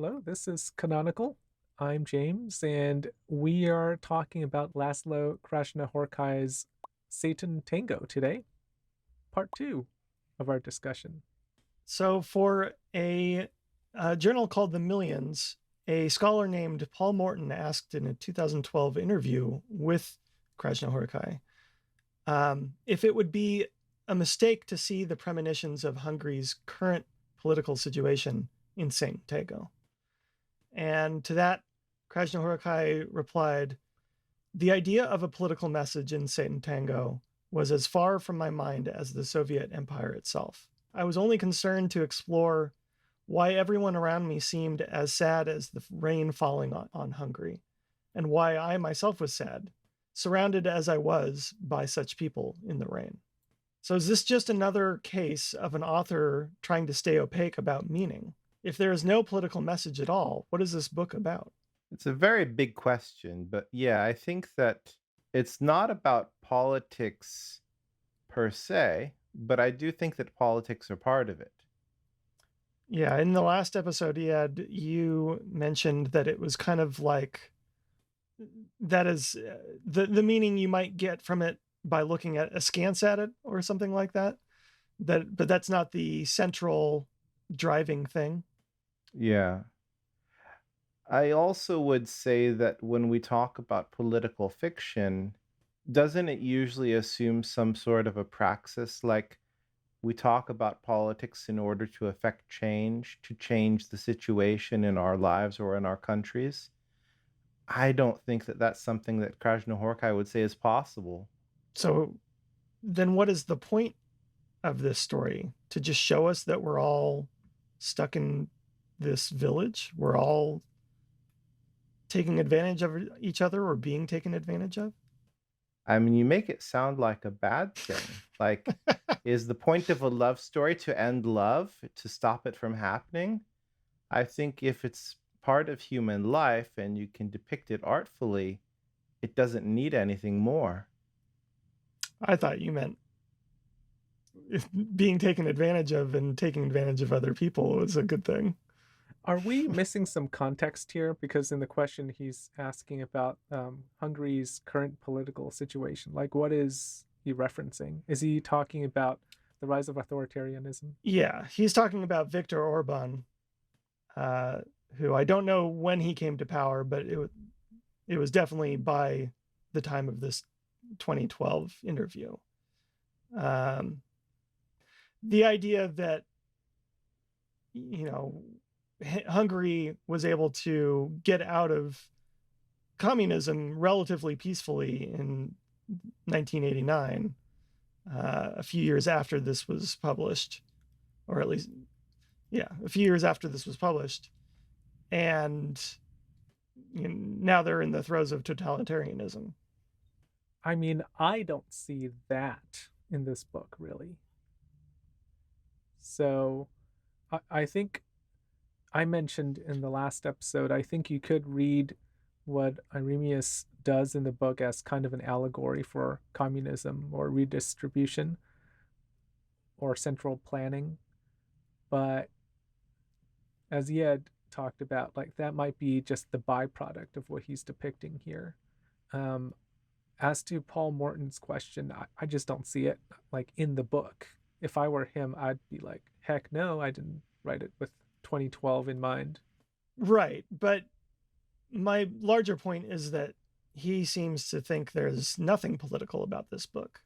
Hello, this is Canonical. I'm James, and we are talking about László Krasznahorkai's Sátántangó today, part two of our discussion. So, for a journal called The Millions, a scholar named Paul Morton asked in a 2012 interview with Krasznahorkai if it would be a mistake to see the premonitions of Hungary's current political situation in Sátántangó. And to that, Krasznahorkai replied, "The idea of a political message in Sátántangó was as far from my mind as the Soviet Empire itself. I was only concerned to explore why everyone around me seemed as sad as the rain falling on Hungary, and why I myself was sad, surrounded as I was by such people in the rain." So is this just another case of an author trying to stay opaque about meaning? If there is no political message at all, what is this book about? It's a very big question, but yeah, I think that it's not about politics per se, but I do think that politics are part of it. Yeah, in the last episode, you mentioned that it was kind of like that is the meaning you might get from it by looking at askance at it or something like that. But that's not the central driving thing. Yeah. I also would say that when we talk about political fiction, doesn't it usually assume some sort of a praxis? Like we talk about politics in order to affect change, to change the situation in our lives or in our countries. I don't think that that's something that Krasznahorkai would say is possible. So then what is the point of this story? To just show us that we're all stuck in this village? We're all taking advantage of each other or being taken advantage of? I mean, you make it sound like a bad thing. Like, is the point of a love story to end love, to stop it from happening? I think if it's part of human life and you can depict it artfully, it doesn't need anything more. I thought you meant being taken advantage of and taking advantage of other people was a good thing. Are we missing some context here? Because in the question, he's asking about Hungary's current political situation. Like, what is he referencing? Is he talking about the rise of authoritarianism? Yeah, he's talking about Viktor Orban, who I don't know when he came to power, but it was definitely by the time of this 2012 interview. The idea that, you know, Hungary was able to get out of communism relatively peacefully in 1989, a few years after this was published, or at least, yeah, a few years after this was published. And now they're in the throes of totalitarianism. I mean, I don't see that in this book, really. So I think I mentioned in the last episode, I think you could read what Iremius does in the book as kind of an allegory for communism or redistribution or central planning. But as he had talked about, like that might be just the byproduct of what he's depicting here. Um, as to Paul Morton's question, I just don't see it like in the book. If I were him, I'd be like, heck no, I didn't write it with 2012 in mind. Right. But my larger point is that he seems to think there's nothing political about this book.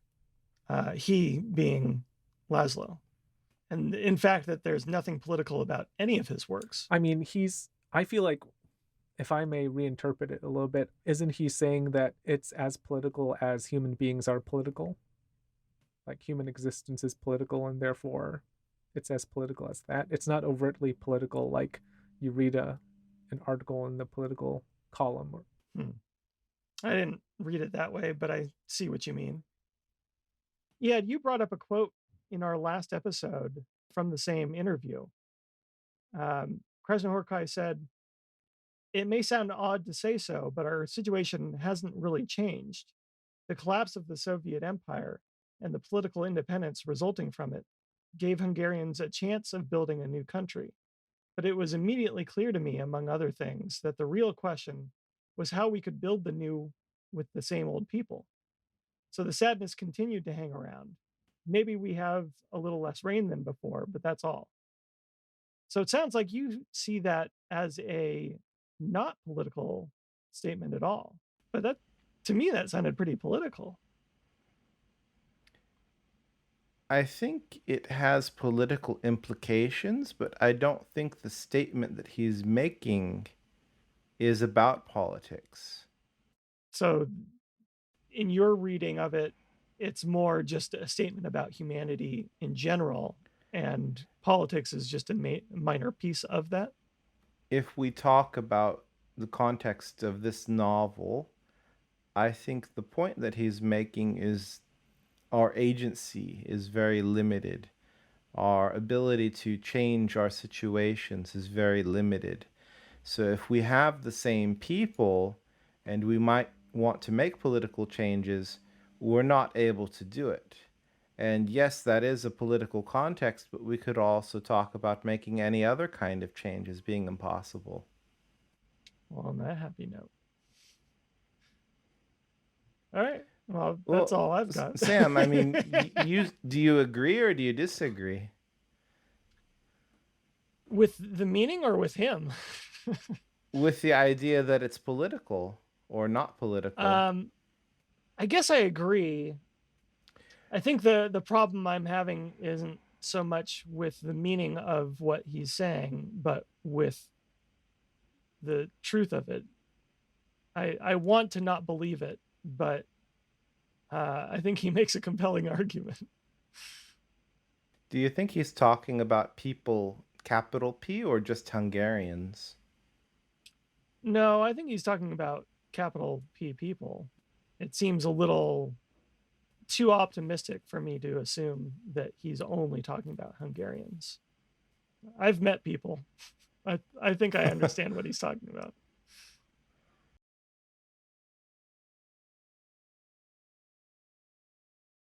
He being Laszlo. And in fact, that there's nothing political about any of his works. I mean, I feel like, if I may reinterpret it a little bit, isn't he saying that it's as political as human beings are political? Like human existence is political and therefore it's as political as that. It's not overtly political like you read an article in the political column. Or I didn't read it that way, but I see what you mean. Yeah, you brought up a quote in our last episode from the same interview. Krasznahorkai said, "It may sound odd to say so, but our situation hasn't really changed. The collapse of the Soviet Empire and the political independence resulting from it gave Hungarians a chance of building a new country. but it was immediately clear to me, among other things, that the real question was how we could build the new with the same old people. So the sadness continued to hang around. Maybe we have a little less rain than before, but that's all. So it sounds like you see that as a not political statement at all. But that, to me, that sounded pretty political. I think it has political implications, but I don't think the statement that he's making is about politics. So in your reading of it, it's more just a statement about humanity in general, and politics is just a minor piece of that. If we talk about the context of this novel, I think the point that he's making is our agency is very limited. Our ability to change our situations is very limited. So if we have the same people and we might want to make political changes, we're not able to do it. And yes, that is a political context, but we could also talk about making any other kind of change as being impossible. Well, on that happy note. All right. Well, Well, that's all I've got. Sam, I mean, do you agree or do you disagree? With the meaning or with him? With the idea that it's political or not political? I guess I agree. I think the problem I'm having isn't so much with the meaning of what he's saying, but with the truth of it. I want to not believe it, but I think he makes a compelling argument. Do you think he's talking about people, capital P, or just Hungarians? No, I think he's talking about capital P people. It seems a little too optimistic for me to assume that he's only talking about Hungarians. I've met people. I think I understand what he's talking about.